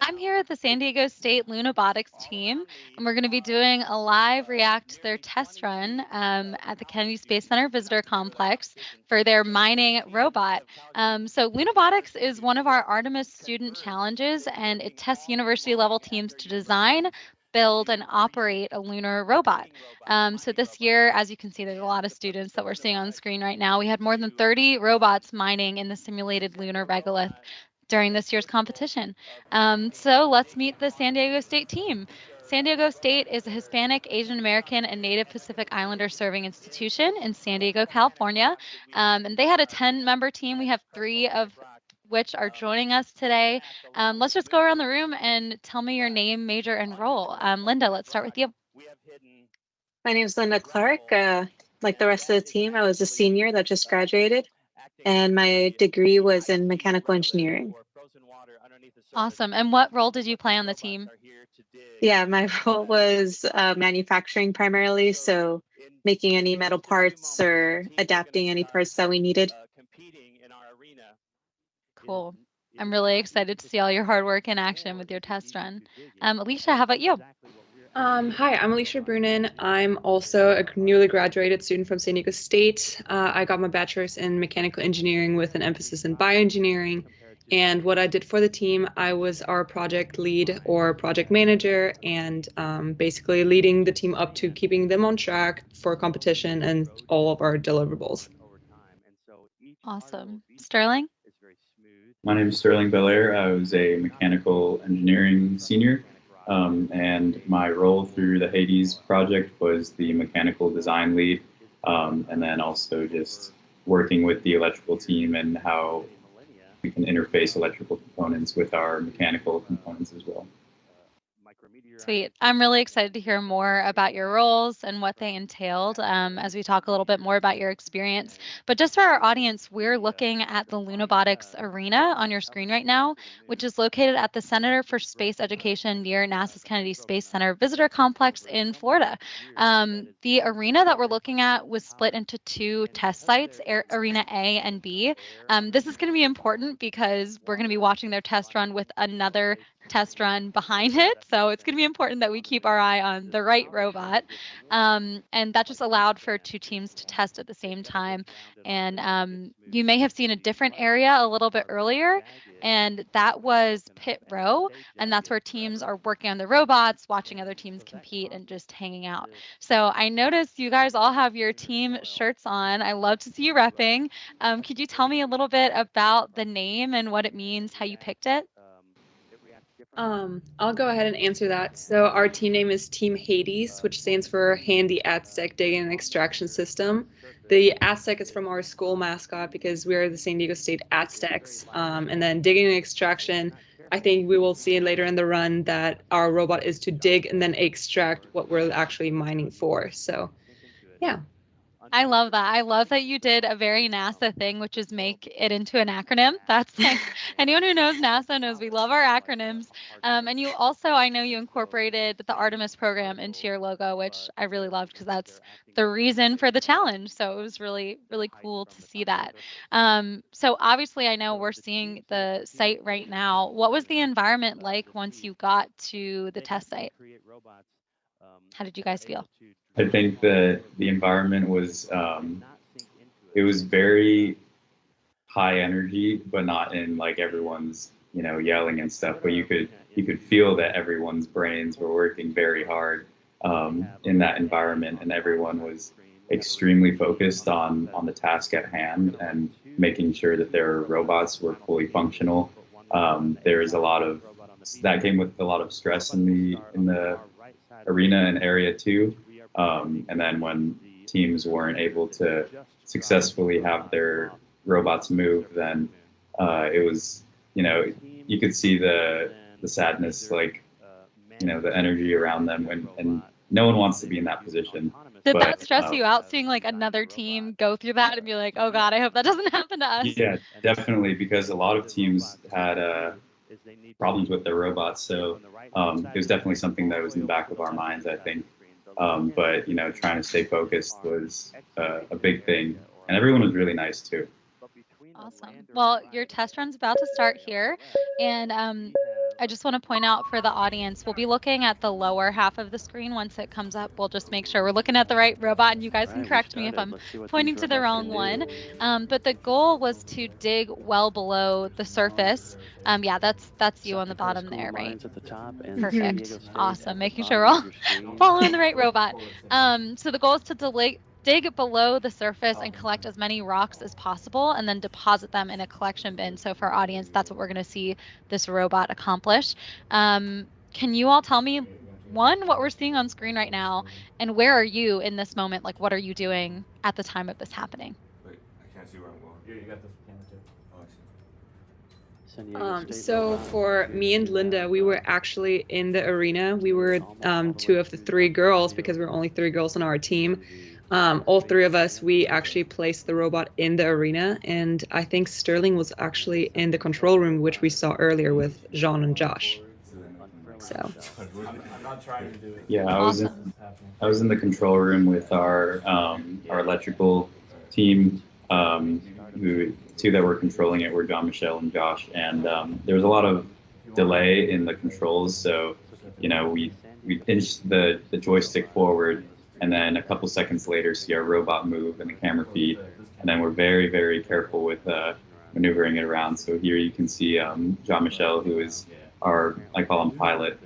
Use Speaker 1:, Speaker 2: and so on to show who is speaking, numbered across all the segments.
Speaker 1: I'm here at the San Diego State Lunabotics team, and we're going to be doing a live react to their test run at the Kennedy Space Center Visitor Complex for their mining robot. So Lunabotics is one of our Artemis student challenges, and it tests university level teams to design, build, and operate a lunar robot. So this year, as you can see, there's a lot of students that we're seeing on the screen right now. We had more than 30 robots mining in the simulated lunar regolith during this year's competition. So let's meet the San Diego State team. San Diego State is a Hispanic, Asian American, and Native Pacific Islander serving institution in San Diego, California. And they had a 10-member team. We have 3 of which are joining us today. Let's just go around the room and tell me your name, major, and role. Linda, let's start with you.
Speaker 2: My name is Linda Clark. Like the rest of the team, I was a senior that just graduated, and my degree was in mechanical engineering.
Speaker 1: Awesome. And what role did you play on the team?
Speaker 2: Yeah, my role was manufacturing primarily, so making any metal parts or adapting any parts that we needed.
Speaker 1: Cool. I'm really excited to see all your hard work in action with your test run. Alicia, how about you?
Speaker 3: Hi, I'm Alicia Brunin. I'm also a newly graduated student from San Diego State. I got my bachelor's in mechanical engineering with an emphasis in bioengineering. And what I did for the team, I was our project lead or project manager, and basically leading the team up to keeping them on track for competition and all of our deliverables.
Speaker 1: Awesome. Sterling?
Speaker 4: My name is Sterling Belair. I was a mechanical engineering senior, and my role through the Hades project was the mechanical design lead, and then also just working with the electrical team and how we can interface electrical components with our mechanical components as well.
Speaker 1: Sweet. I'm really excited to hear more about your roles and what they entailed as we talk a little bit more about your experience. But just for our audience, we're looking at the Lunabotics Arena on your screen right now, which is located at the Center for Space Education near NASA's Kennedy Space Center Visitor Complex in Florida. The arena that we're looking at was split into 2 test sites, Arena A and B. This is going to be important because we're going to be watching their test run with another test run behind it. So it's going to be important that we keep our eye on the right robot. And that just allowed for 2 teams to test at the same time. And you may have seen a different area a little bit earlier, and that was pit row. And that's where teams are working on the robots, watching other teams compete, and just hanging out. So I noticed you guys all have your team shirts on. I love to see you repping. Could you tell me a little bit about the name and what it means, how you picked it?
Speaker 3: I'll go ahead and answer that. So our team name is Team Hades, which stands for Handy Aztec Digging and Extraction System. The Aztec is from our school mascot because we are the San Diego State Aztecs. And then digging and extraction, I think we will see later in the run that our robot is to dig and then extract what we're actually mining for. So, yeah.
Speaker 1: I love that. I love that you did a very NASA thing, which is make it into an acronym. That's like anyone who knows NASA knows we love our acronyms. And you also, I know you incorporated the Artemis program into your logo, which I really loved because that's the reason for the challenge. So it was really, really cool to see that. So obviously, I know we're seeing the site right now. What was the environment like once you got to the test site? How did you guys feel?
Speaker 4: I think the environment was it was very high energy, but not in like everyone's yelling and stuff. But you could feel that everyone's brains were working very hard in that environment, and everyone was extremely focused on the task at hand and making sure that their robots were fully functional. There was a lot of that came with a lot of stress in the arena and area too. And then when teams weren't able to successfully have their robots move, then it was, you could see the sadness, like, the energy around them and no one wants to be in that position.
Speaker 1: Did
Speaker 4: But
Speaker 1: that stress you out seeing like another team go through that and be like, oh God, I hope that doesn't happen to us?
Speaker 4: yeah, definitely, because a lot of teams had problems with their robots. So it was definitely something that was in the back of our minds, I think. But trying to stay focused was a big thing, and everyone was really nice too.
Speaker 1: Awesome. Well, your test run's about to start here. And I just want to point out for the audience, we'll be looking at the lower half of the screen. Once it comes up, we'll just make sure we're looking at the right robot, and you guys can correct me if I'm pointing to the wrong one. But the goal was to dig well below the surface. Yeah, that's you on the bottom there, right? Perfect. Awesome. Making sure we're all following the right robot. So the goal is to dig below the surface and collect as many rocks as possible and then deposit them in a collection bin. So for our audience, that's what we're going to see this robot accomplish. Can you all tell me, one, what we're seeing on screen right now, and where are you in this moment? Like, what are you doing at the time of this happening?
Speaker 5: Wait, I can't see where I'm going. Yeah, you got the camera too. Oh, I see.
Speaker 3: So for me and Linda, we were actually in the arena. We were two of the three girls because we're only three girls on our team. All three of us, we actually placed the robot in the arena, and I think Sterling was actually in the control room, which we saw earlier with Jean and Josh. So
Speaker 5: I'm not trying to do it.
Speaker 4: Yeah,
Speaker 1: Awesome.
Speaker 4: I was in the control room with our electrical team. Two that were controlling it were John, Michelle, and Josh, and there was a lot of delay in the controls. So, we inched the joystick forward, and then a couple seconds later, see our robot move and the camera feed, and then we're very, very careful with maneuvering it around. So here you can see John Michelle, who is our, I call him pilot,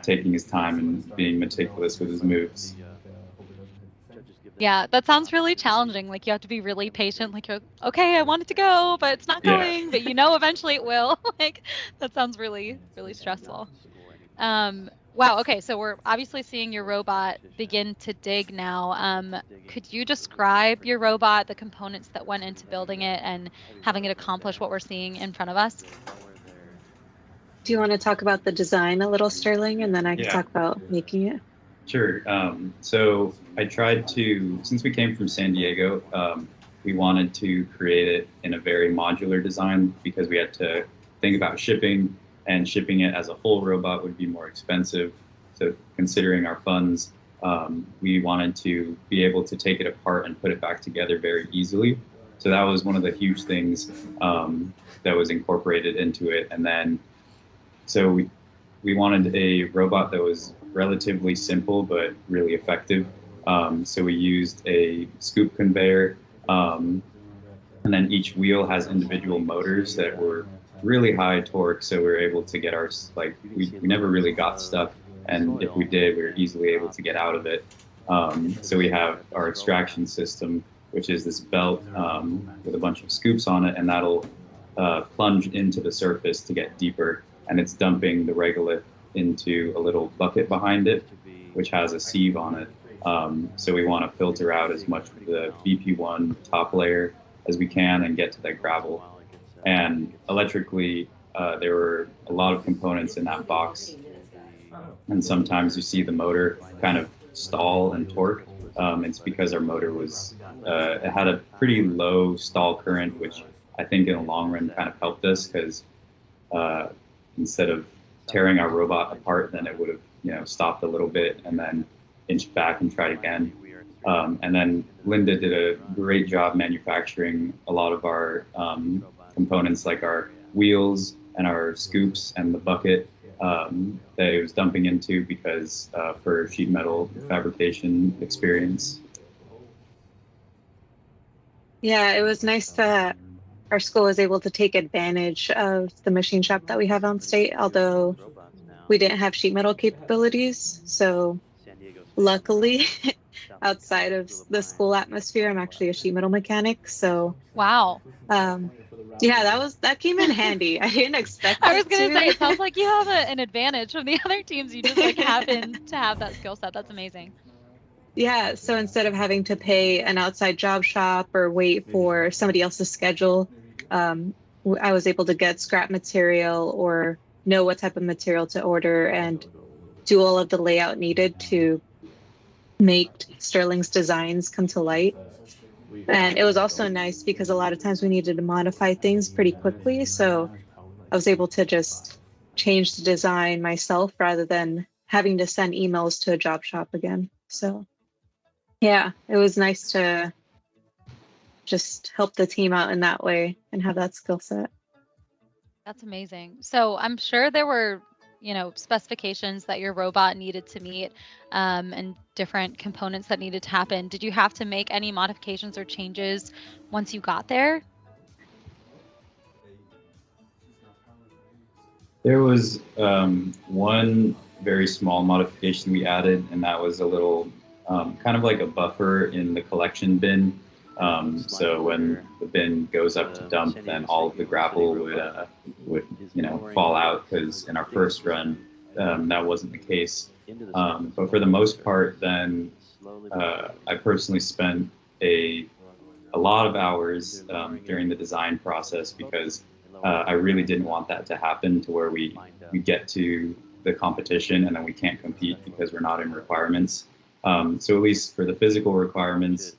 Speaker 4: taking his time and being meticulous with his moves.
Speaker 1: Yeah, that sounds really challenging. Like you have to be really patient. Like, okay, I want it to go, but it's not going. But eventually it will. Like that sounds really, really stressful. Wow. Okay, so we're obviously seeing your robot begin to dig now. Could you describe your robot, the components that went into building it, and having it accomplish what we're seeing in front of us?
Speaker 2: Do you want to talk about the design a little, Sterling, and then I can
Speaker 4: Yeah.
Speaker 2: talk about making it?
Speaker 4: Sure. So I tried to, since we came from San Diego, we wanted to create it in a very modular design because we had to think about shipping, and shipping it as a whole robot would be more expensive. So considering our funds, we wanted to be able to take it apart and put it back together very easily. So that was one of the huge things that was incorporated into it. And then, so we wanted a robot that was relatively simple but really effective. So we used a scoop conveyor, and then each wheel has individual motors that were really high torque. So we were able to get we never really got stuck, and if we did, we were easily able to get out of it. So we have our extraction system, which is this belt with a bunch of scoops on it, and that'll plunge into the surface to get deeper, and it's dumping the regolith into a little bucket behind it, which has a sieve on it. So we want to filter out as much of the BP1 top layer as we can and get to that gravel. And electrically, there were a lot of components in that box. And sometimes you see the motor kind of stall and torque. It's because our motor it had a pretty low stall current, which I think in the long run kind of helped us because instead of tearing our robot apart, then it would have stopped a little bit and then inched back and tried again. And then Linda did a great job manufacturing a lot of our components, like our wheels and our scoops and the bucket that it was dumping into because for sheet metal fabrication experience.
Speaker 2: Yeah, it was nice that our school was able to take advantage of the machine shop that we have on state, although we didn't have sheet metal capabilities. So luckily, outside of the school atmosphere, I'm actually a sheet metal mechanic. So
Speaker 1: wow.
Speaker 2: Yeah, that came in handy. I didn't expect
Speaker 1: I was
Speaker 2: it
Speaker 1: gonna
Speaker 2: to.
Speaker 1: say, it sounds like you have an advantage from the other teams. You just happen to have that skill set. That's amazing.
Speaker 2: Yeah, so instead of having to pay an outside job shop or wait for somebody else's schedule, I was able to get scrap material or know what type of material to order and do all of the layout needed to make Sterling's designs come to light. And it was also nice because a lot of times we needed to modify things pretty quickly. So I was able to just change the design myself rather than having to send emails to a job shop again. So yeah, it was nice to just help the team out in that way and have that skill set.
Speaker 1: That's amazing. So I'm sure there were, specifications that your robot needed to meet, and different components that needed to happen. Did you have to make any modifications or changes once you got there?
Speaker 4: There was one very small modification we added, and that was a little kind of like a buffer in the collection bin. So when the bin goes up to dump, then all of the gravel would fall out, because in our first run that wasn't the case. But for the most part, then I personally spent a lot of hours during the design process, because I really didn't want that to happen, to where we get to the competition and then we can't compete because we're not in requirements. So at least for the physical requirements,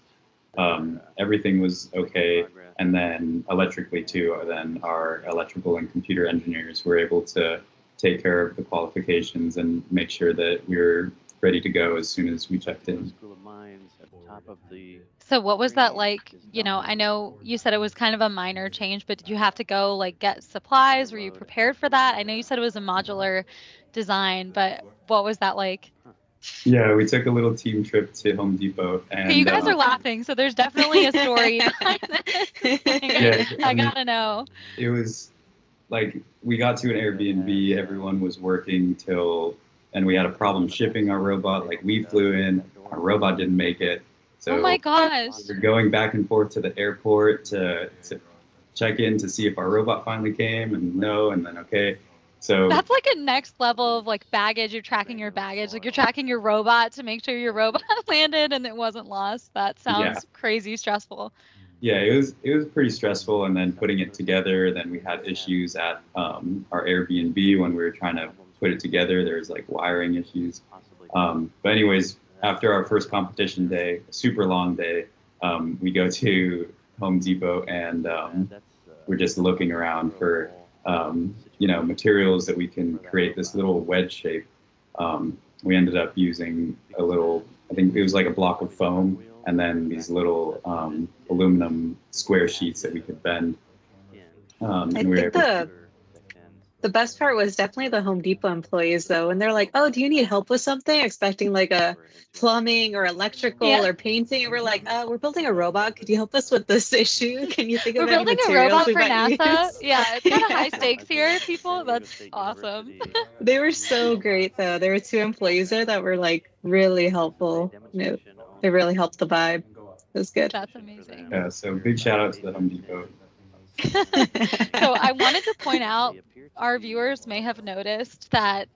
Speaker 4: everything was okay. And then electrically too, then our electrical and computer engineers were able to take care of the qualifications and make sure that we were ready to go as soon as we checked in.
Speaker 1: So what was that like? I know you said it was kind of a minor change, but did you have to go like get supplies? Were you prepared for that? I know you said it was a modular design, but what was that like?
Speaker 4: Yeah, we took a little team trip to Home Depot,
Speaker 1: Okay, you
Speaker 4: and
Speaker 1: guys are laughing, so there's definitely a story behind this.
Speaker 4: yeah,
Speaker 1: I gotta know.
Speaker 4: it was like we got to an Airbnb, everyone was working and we had a problem shipping our robot. Like, we flew in, our robot didn't make it. So
Speaker 1: Oh my gosh.
Speaker 4: we're going back and forth to the airport to check in to see if our robot finally came, and then okay. So
Speaker 1: That's like a next level of like baggage. You're tracking your baggage, like you're tracking your robot to make sure your robot landed and it wasn't lost. That sounds crazy stressful.
Speaker 4: Yeah, it was pretty stressful, and then putting it together. Then we had issues at our Airbnb when we were trying to put it together. There was like wiring issues. But anyways, after our first competition day, a super long day, we go to Home Depot, and we're just looking around for materials that we can create this little wedge shape. We ended up using I think it was like a block of foam, and then these little aluminum square sheets that we could bend.
Speaker 2: I think the best part was definitely the Home Depot employees, though, and they're like, "Oh, do you need help with something?" Expecting like a plumbing or electrical or painting, and we're like, "We're building a robot. Could you help us with this issue? Can you think of any
Speaker 1: building a
Speaker 2: materials
Speaker 1: robot
Speaker 2: we
Speaker 1: for
Speaker 2: might
Speaker 1: NASA.
Speaker 2: use?"
Speaker 1: Yeah, it's kind of high stakes here, people. That's awesome.
Speaker 2: They were so great, though. There were two employees there that were like really helpful. They really helped the vibe. It was good.
Speaker 1: That's amazing.
Speaker 4: Yeah, so big shout out to the Home Depot.
Speaker 1: So I wanted to point out, our viewers may have noticed that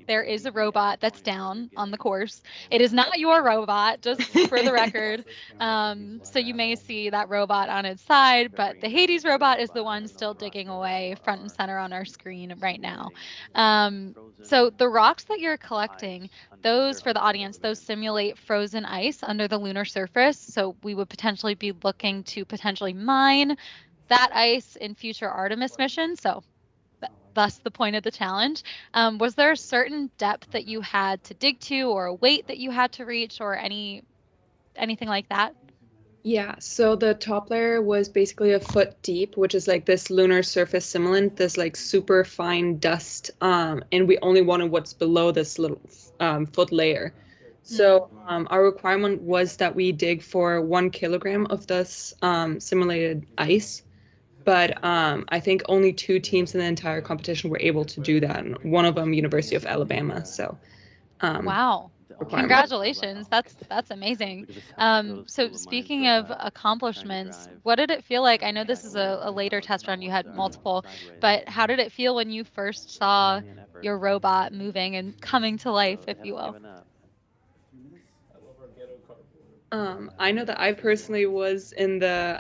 Speaker 1: there is a robot that's down on the course. It is not your robot, just for the record. So you may see that robot on its side, but the Hades robot is the one still digging away front and center on our screen right now. So the rocks that you're collecting, those, for the audience, those simulate frozen ice under the lunar surface. So we would potentially be looking to potentially mine that ice in future Artemis missions. So thus the point of the challenge. Was there a certain depth that you had to dig to, or a weight that you had to reach, or anything like that?
Speaker 3: Yeah, so the top layer was basically a foot deep, which is like this lunar surface simulant, this like super fine dust. And we only wanted what's below this little foot layer. So our requirement was that we dig for 1 kilogram of this simulated ice. But I think only 2 teams in the entire competition were able to do that. And one of them, University of Alabama. So
Speaker 1: wow. Congratulations. That's amazing. So speaking of accomplishments, what did it feel like? I know this is a later test run, you had multiple, but how did it feel when you first saw your robot moving and coming to life, if you will?
Speaker 3: I know that I personally was in the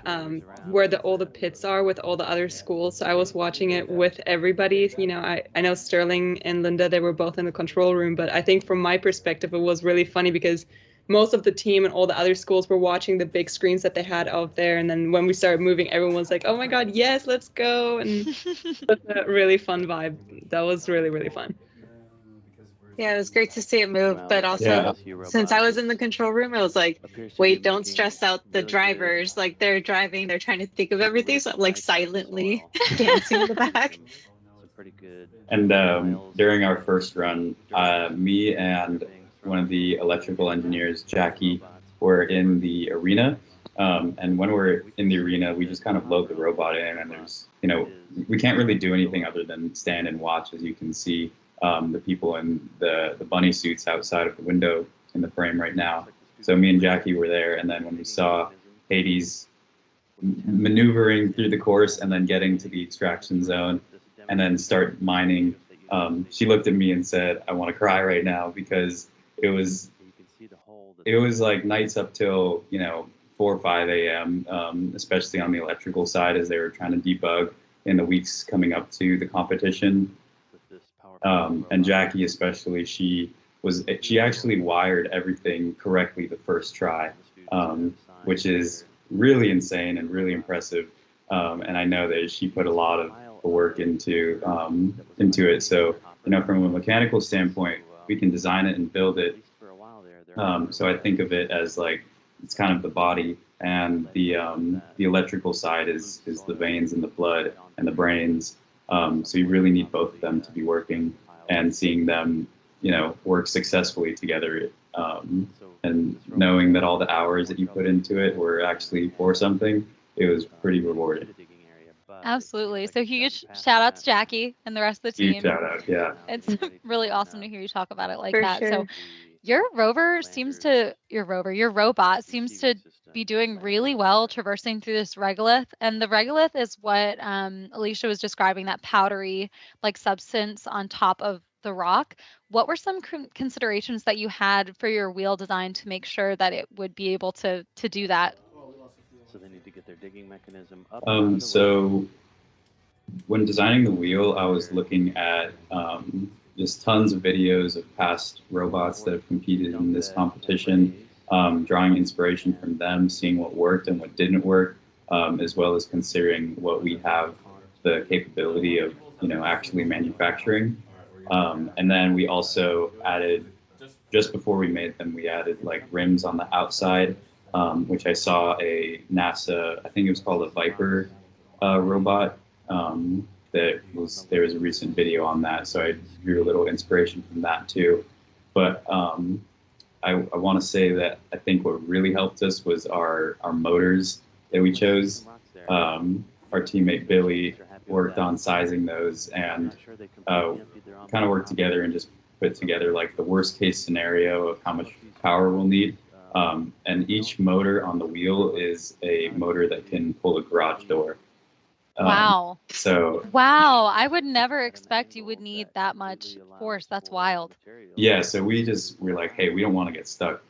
Speaker 3: where all the pits are with all the other schools. So I was watching it with everybody. I know Sterling and Linda, they were both in the control room, but I think from my perspective, it was really funny because most of the team and all the other schools were watching the big screens that they had out there. And then when we started moving, everyone was like, "Oh my God, yes, let's go." And it was a really fun vibe. That was really, really fun.
Speaker 2: Yeah, it was great to see it move, but also since I was in the control room, I was like, wait, don't stress out the drivers. Like, they're driving, they're trying to think of everything, so I'm like silently dancing in the back.
Speaker 4: And during our first run, me and one of the electrical engineers, Jackie, were in the arena. And when we're in the arena, we just kind of load the robot in, and there's, we can't really do anything other than stand and watch, as you can see the people in the bunny suits outside of the window in the frame right now. So me and Jackie were there, and then when we saw Hades maneuvering through the course and then getting to the extraction zone and then start mining, she looked at me and said, "I want to cry right now," because it was like nights up till 4 or 5 a.m., especially on the electrical side, as they were trying to debug in the weeks coming up to the competition. And Jackie especially, she actually wired everything correctly the first try, which is really insane and really impressive. And I know that she put a lot of work into it. So, from a mechanical standpoint, we can design it and build it. So I think of it as like, it's kind of the body, and the electrical side is the veins and the blood and the brains. So you really need both of them to be working, and seeing them, work successfully together, and knowing that all the hours that you put into it were actually for something, it was pretty rewarding.
Speaker 1: Absolutely. So huge shout out to Jackie and the rest of the team.
Speaker 4: Huge shout out, yeah.
Speaker 1: It's really awesome to hear you talk about it like
Speaker 2: For
Speaker 1: that.
Speaker 2: sure.
Speaker 1: So your robot seems to be doing really well traversing through this regolith. And the regolith is what Alicia was describing, that powdery like substance on top of the rock. What were some considerations that you had for your wheel design to make sure that it would be able to do that?
Speaker 6: So they need to get their digging mechanism up.
Speaker 4: So when designing the wheel, I was looking at just tons of videos of past robots that have competed in this competition, drawing inspiration from them, seeing what worked and what didn't work, as well as considering what we have the capability of, actually manufacturing. And then we also added, just before we made them, we added like rims on the outside, which I saw a NASA, I think it was called a Viper robot. There was a recent video on that, so I drew a little inspiration from that too. But I want to say that I think what really helped us was our motors that we chose. Our teammate Billy worked on sizing those, and kind of worked together and just put together like the worst case scenario of how much power we'll need. And each motor on the wheel is a motor that can pull a garage door.
Speaker 1: Wow.
Speaker 4: Wow,
Speaker 1: I would never expect you would need that much force. That's wild.
Speaker 4: Yeah, so we're like, hey, we don't want to get stuck.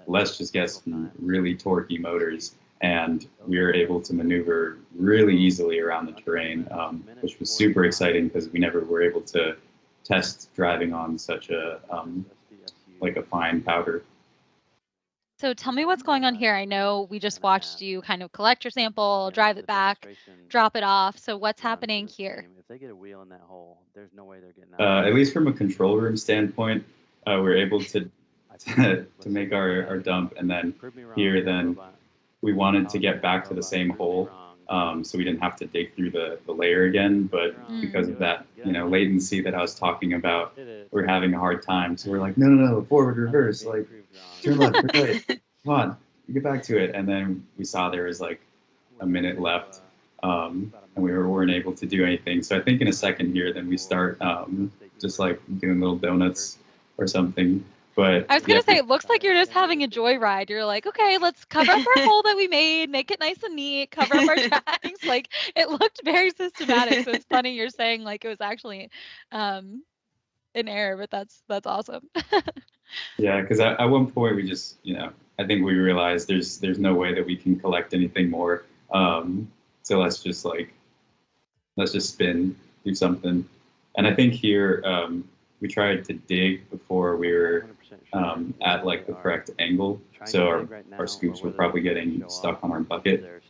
Speaker 4: Let's just get some really torquey motors. And we were able to maneuver really easily around the terrain, which was super exciting because we never were able to test driving on such a like a fine powder.
Speaker 1: So tell me what's going on here. I know we just watched you kind of collect your sample, drive it back, drop it off. So what's happening here?
Speaker 6: If they get a wheel in that hole, there's no way they're getting out.
Speaker 4: At least from a control room standpoint, we're able to make our dump, and then here, then we wanted to get back to the same hole, so we didn't have to dig through the layer again. But because of that, latency that I was talking about, we're having a hard time. So we're like, no, forward, reverse, like turn left, turn right, come on, get back to it. And then we saw there was like a minute left, and we weren't able to do anything. So I think in a second here, then we start just like doing little donuts or something. But
Speaker 1: I was going to say, it looks like you're just having a joyride. You're like, okay, let's cover up our hole that we made, make it nice and neat, cover up our tracks. Like, it looked very systematic. So it's funny you're saying like it was actually an error, but that's awesome.
Speaker 4: Yeah, because at one point we just, I think we realized there's no way that we can collect anything more. So let's just spin, do something. And I think here we tried to dig before we were at like the correct angle. So our scoops were probably getting stuck on our bucket.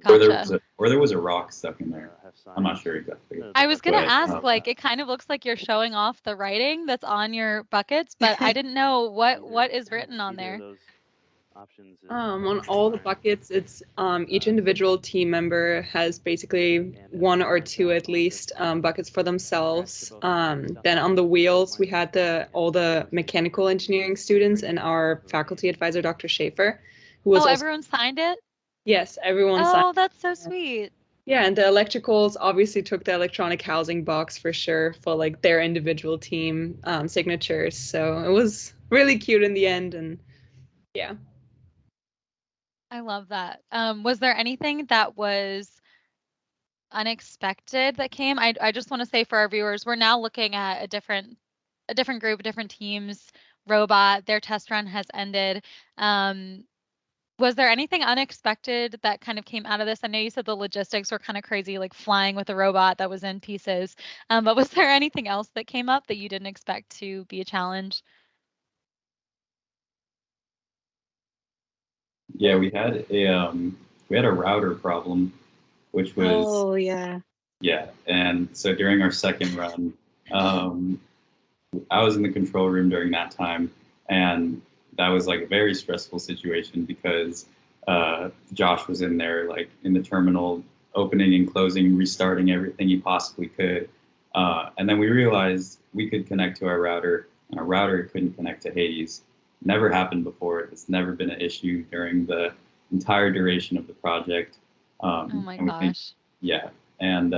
Speaker 1: Gotcha.
Speaker 4: Or there was a rock stuck in there. I'm not sure exactly.
Speaker 1: I was going to ask, like, it kind of looks like you're showing off the writing that's on your buckets, but I didn't know what is written on there.
Speaker 6: Options is
Speaker 3: On all the buckets, it's each individual team member has basically one or two at least buckets for themselves. Then on the wheels, we had all the mechanical engineering students and our faculty advisor, Dr. Schaefer, who was
Speaker 1: Oh,
Speaker 3: also,
Speaker 1: everyone signed it?
Speaker 3: yes, everyone signed.
Speaker 1: Oh, that's so sweet.
Speaker 3: Yeah, and the electricals obviously took the electronic housing box for sure for like their individual team signatures. So it was really cute in the end, and yeah.
Speaker 1: I love that. Was there anything that was unexpected that came? I just want to say for our viewers, we're now looking at a different group, different teams, robot. Their test run has ended. Was there anything unexpected that kind of came out of this? I know you said the logistics were kind of crazy, like flying with a robot that was in pieces. But was there anything else that came up that you didn't expect to be a challenge?
Speaker 4: Yeah, we had a router problem, which was
Speaker 2: Oh, yeah.
Speaker 4: yeah. And so during our second run, I was in the control room during that time, and that was like a very stressful situation because Josh was in there, like in the terminal, opening and closing, restarting everything he possibly could. And then we realized we could connect to our router, and our router couldn't connect to Hades. Never happened before. It's never been an issue during the entire duration of the project.
Speaker 1: Oh my
Speaker 4: And we think,
Speaker 1: gosh.
Speaker 4: yeah, and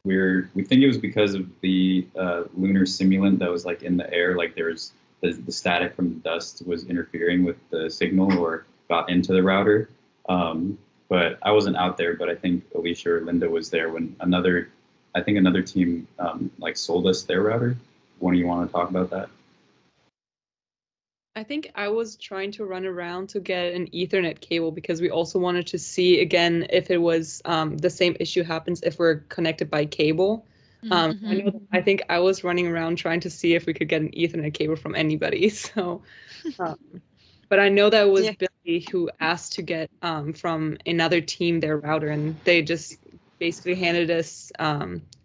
Speaker 4: we think it was because of the lunar simulant that was like in the air, like there's the static from the dust was interfering with the signal or got into the router. But I wasn't out there, but I think Alicia or Linda was there when another team like sold us their router. One of you want to talk about that?
Speaker 3: I think I was trying to run around to get an Ethernet cable because we also wanted to see again if it was the same issue happens if we're connected by cable. I think I was running around trying to see if we could get an Ethernet cable from anybody. So, but I know that it was
Speaker 2: Yeah.
Speaker 3: Billy who asked to get from another team their router, and they just basically handed us.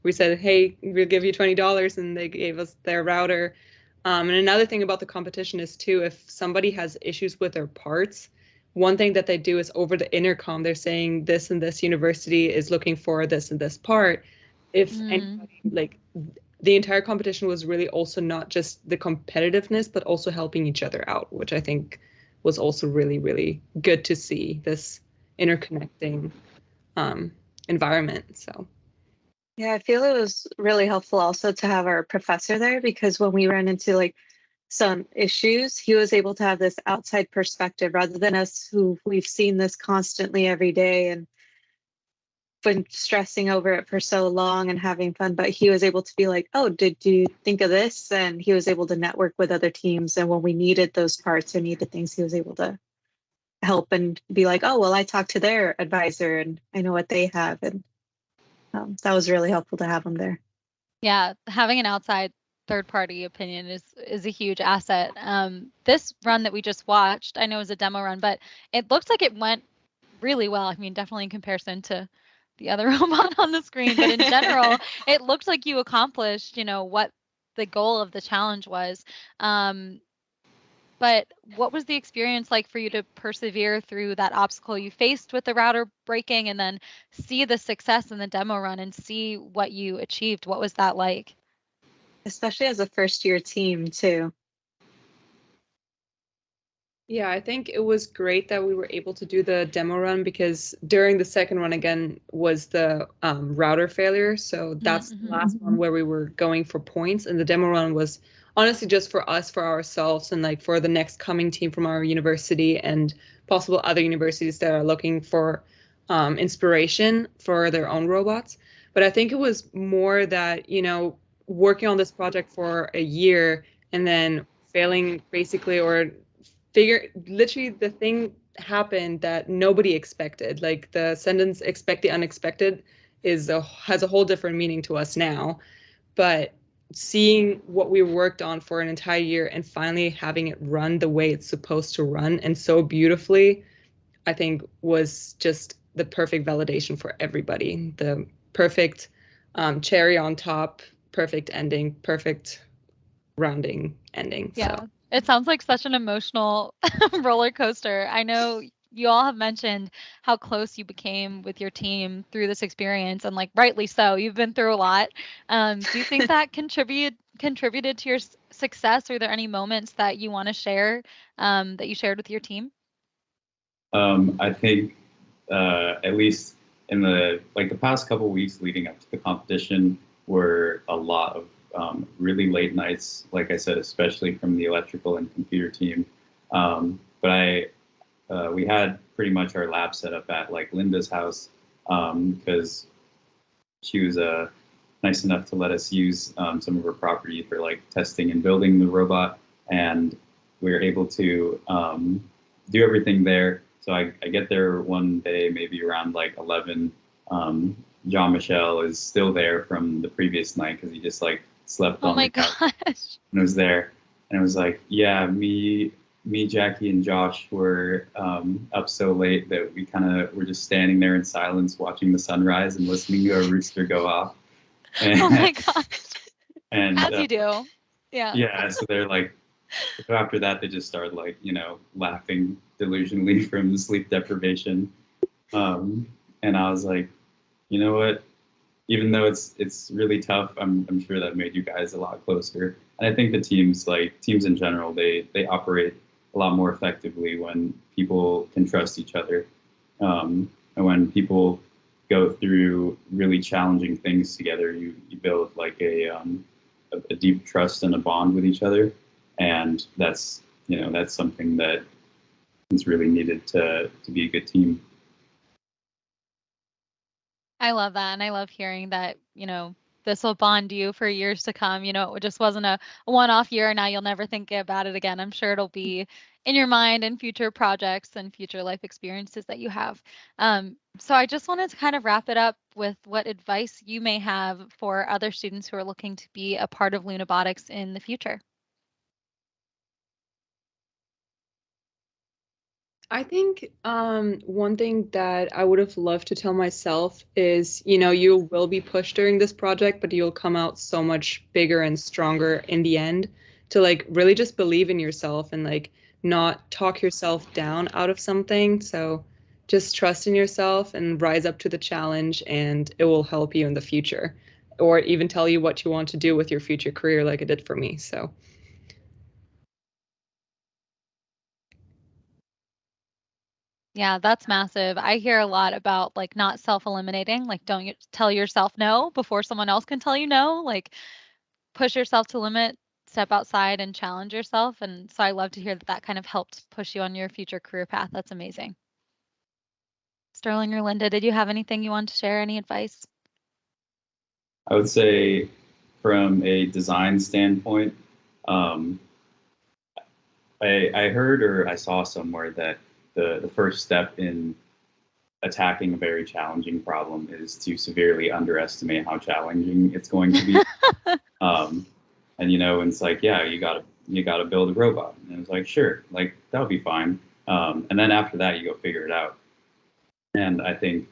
Speaker 3: We said, "Hey, we'll give you $20," and they gave us their router. And another thing about the competition is too, if somebody has issues with their parts, one thing that they do is over the intercom, they're saying this and this university is looking for this and this part. If anybody, like the entire competition was really also not just the competitiveness, but also helping each other out, which I think was also really, really good to see this interconnecting environment. So.
Speaker 2: Yeah, I feel it was really helpful also to have our professor there because when we ran into like some issues, he was able to have this outside perspective rather than us who we've seen this constantly every day and been stressing over it for so long and having fun. But he was able to be like, oh, did you think of this? And he was able to network with other teams. And when we needed those parts or needed things, he was able to help and be like, oh, well, I talked to their advisor and I know what they have. And that was really helpful to have him there.
Speaker 1: Yeah, having an outside third party opinion is a huge asset. This run that we just watched, I know it was a demo run, but it looks like it went really well. I mean, definitely in comparison to the other robot on the screen, but in general, it looked like you accomplished, what the goal of the challenge was. But what was the experience like for you to persevere through that obstacle you faced with the router breaking and then see the success in the demo run and see what you achieved? What was that like?
Speaker 2: Especially as a first year team, too.
Speaker 3: Yeah, I think it was great that we were able to do the demo run because during the second run again was the router failure. So that's the last one where we were going for points, and the demo run was honestly just for us, for ourselves, and like for the next coming team from our university and possible other universities that are looking for inspiration for their own robots. But I think it was more that, working on this project for a year and then failing basically or literally the thing happened that nobody expected. Like the sentence "expect the unexpected" has a whole different meaning to us now. But seeing what we worked on for an entire year and finally having it run the way it's supposed to run and so beautifully, I think was just the perfect validation for everybody. The perfect cherry on top, perfect ending, perfect rounding ending.
Speaker 1: Yeah.
Speaker 3: So
Speaker 1: It sounds like such an emotional roller coaster. I know you all have mentioned how close you became with your team through this experience, and like rightly so. You've been through a lot. Do you think that contributed to your success? Are there any moments that you want to share that you shared with your team?
Speaker 4: I think at least in the past couple weeks leading up to the competition were a lot of really late nights. Like I said, especially from the electrical and computer team. But we had pretty much our lab set up at like Linda's house because she was nice enough to let us use some of her property for like testing and building the robot, and we were able to do everything there. So I get there one day, maybe around like 11. Jean-Michel is still there from the previous night because he just like slept
Speaker 1: Oh
Speaker 4: on
Speaker 1: my
Speaker 4: the couch
Speaker 1: gosh.
Speaker 4: and was there. And it was like, yeah, me, Jackie, and Josh were up so late that we kind of were just standing there in silence, watching the sunrise and listening to a rooster go off. And,
Speaker 1: Oh my gosh.
Speaker 4: and
Speaker 1: As you do. Yeah.
Speaker 4: yeah, so they're like, so after that, they just started like, laughing delusionally from the sleep deprivation. And I was like, you know what? Even though it's really tough, I'm sure that made you guys a lot closer. And I think the teams in general, they operate a lot more effectively when people can trust each other, and when people go through really challenging things together. You build like a deep trust and a bond with each other, and that's something that is really needed to be a good team.
Speaker 1: I love that. And I love hearing that, this will bond you for years to come. It just wasn't a one-off year. Now you'll never think about it again. I'm sure it'll be in your mind in future projects and future life experiences that you have. So I just wanted to kind of wrap it up with what advice you may have for other students who are looking to be a part of Lunabotics in the future.
Speaker 3: I think one thing that I would have loved to tell myself is, you will be pushed during this project, but you'll come out so much bigger and stronger in the end, to like really just believe in yourself and like not talk yourself down out of something. So just trust in yourself and rise up to the challenge, and it will help you in the future, or even tell you what you want to do with your future career like it did for me. So
Speaker 1: Yeah, that's massive. I hear a lot about like not self-eliminating, like don't tell yourself no before someone else can tell you no, like push yourself to limit, step outside and challenge yourself. And so I love to hear that that kind of helped push you on your future career path. That's amazing. Sterling or Linda, did you have anything you want to share? Any advice?
Speaker 4: I would say from a design standpoint, um, I heard or I saw somewhere that the first step in attacking a very challenging problem is to severely underestimate how challenging it's going to be. um, and it's like, yeah, you gotta build a robot, and it's like, sure, like that'll be fine. And then after that, you go figure it out. And I think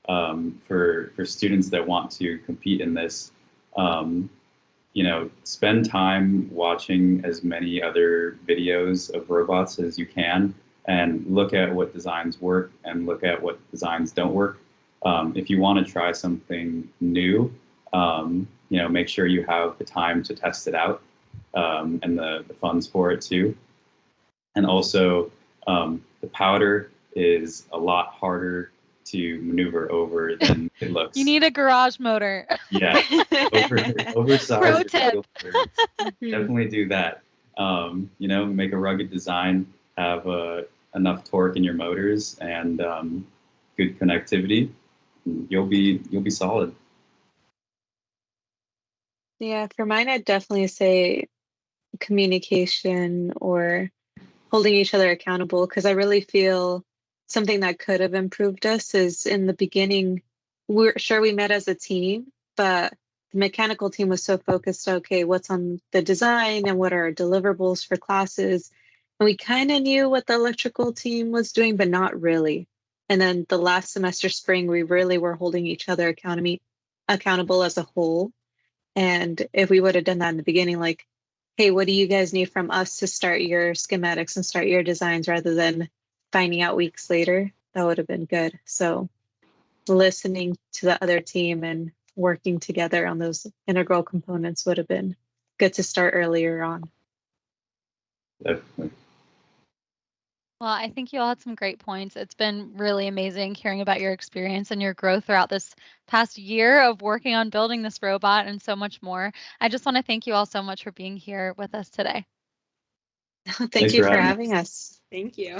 Speaker 4: for students that want to compete in this, um, spend time watching as many other videos of robots as you can, and look at what designs work and look at what designs don't work. If you want to try something new, make sure you have the time to test it out, and the funds for it too. And also, the powder is a lot harder to maneuver over than it looks.
Speaker 1: You need a garage motor.
Speaker 4: Yeah, oversized.
Speaker 1: Pro tip.
Speaker 4: Definitely do that. Make a rugged design, have enough torque in your motors, and good connectivity. You'll be solid.
Speaker 2: Yeah, for mine, I'd definitely say communication or holding each other accountable, because I really feel something that could have improved us is in the beginning, we're sure we met as a team, but the mechanical team was so focused, okay, what's on the design and what are our deliverables for classes. And we kind of knew what the electrical team was doing, but not really. And then the last semester, spring, we really were holding each other accountable as a whole. And if we would have done that in the beginning, like hey, what do you guys need from us to start your schematics and start your designs, rather than finding out weeks later. That would have been good. So listening to the other team and working together on those integral components would have been good to start earlier on.
Speaker 4: Definitely.
Speaker 1: Well, I think you all had some great points. It's been really amazing hearing about your experience and your growth throughout this past year of working on building this robot and so much more. I just want to thank you all so much for being here with us today.
Speaker 2: Thank you for having us.
Speaker 3: Thank you.